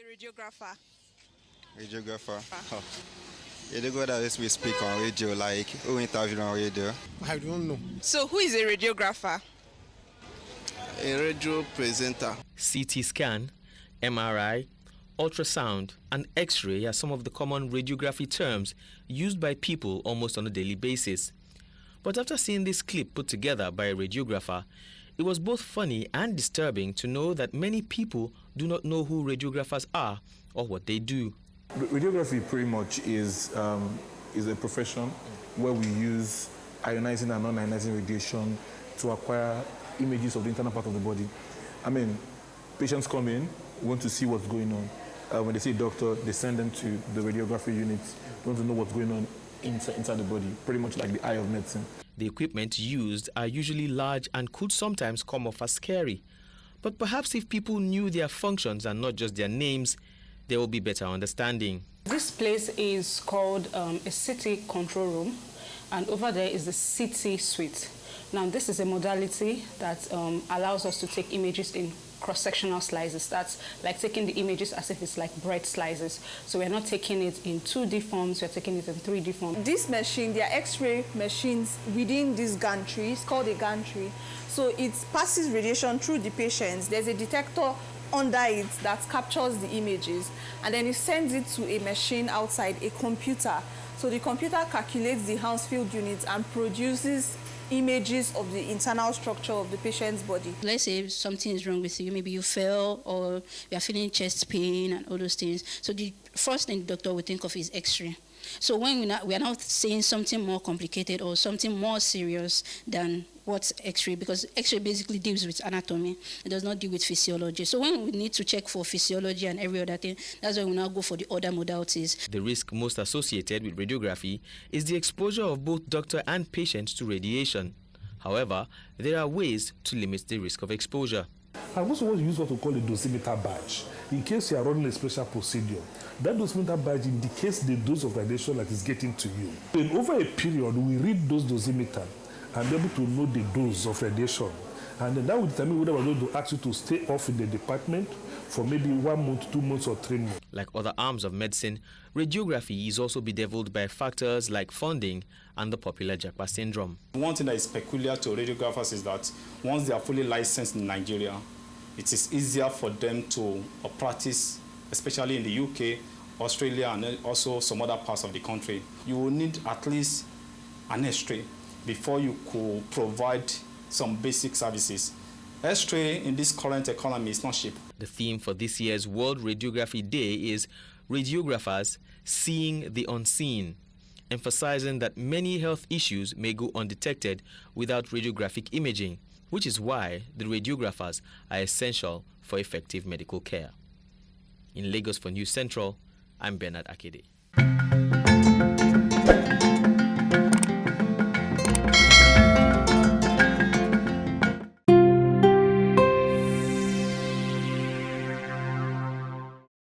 radiographer? Radiographer? Oh. Yeah, the guy that we speak on radio, like who interview on radio. I don't know. So who is a radiographer? A radio presenter. CT scan, MRI, ultrasound, and X-ray are some of the common radiography terms used by people almost on a daily basis. But after seeing this clip put together by a radiographer, it was both funny and disturbing to know that many people do not know who radiographers are or what they do. Radiography pretty much is a profession where we use ionizing and non-ionizing radiation to acquire images of the internal part of the body. I mean, patients come in, want to see what's going on. When they see a doctor, they send them to the radiography units, want to know what's going on inside the body, pretty much like the eye of medicine. The equipment used are usually large and could sometimes come off as scary. But perhaps if people knew their functions and not just their names, there will be better understanding. This place is called a CT control room, and over there is the CT suite. Now, this is a modality that allows us to take images in cross-sectional slices. That's like taking the images as if it's like bread slices. So we're not taking it in 2D forms, we're taking it in 3D forms. This machine, they are X-ray machines within this gantry. It's called a gantry. So it passes radiation through the patients. There's a detector under it that captures the images, and then it sends it to a machine outside, a computer. So the computer calculates the Hounsfield units and produces images of the internal structure of the patient's body. Let's say something is wrong with you, maybe you fell or you are feeling chest pain and all those things. So the first thing the doctor would think of is X-ray. So when we are not saying something more complicated or something more serious than what's X-ray, because X-ray basically deals with anatomy, it does not deal with physiology. So when we need to check for physiology and every other thing, that's when we now go for the other modalities. The risk most associated with radiography is the exposure of both doctor and patient to radiation. However, there are ways to limit the risk of exposure. I also want to use what we call a dosimeter badge. In case you are running a special procedure, that dosimeter badge indicates the dose of radiation that is getting to you. And over a period, we read those dosimeters and be able to know the dose of radiation. And then that will determine whether we're going to ask you to stay off in the department for maybe 1 month, 2 months, or 3 months. Like other arms of medicine, radiography is also bedeviled by factors like funding and the popular Japa syndrome. One thing that is peculiar to radiographers is that once they are fully licensed in Nigeria, it is easier for them to practice, especially in the UK, Australia, and also some other parts of the country. You will need at least an X-ray before you could provide some basic services. X-ray in this current economy is not cheap. The theme for this year's World Radiography Day is Radiographers Seeing the Unseen, emphasizing that many health issues may go undetected without radiographic imaging, which is why the radiographers are essential for effective medical care. In Lagos for News Central, I'm Bernard Akede.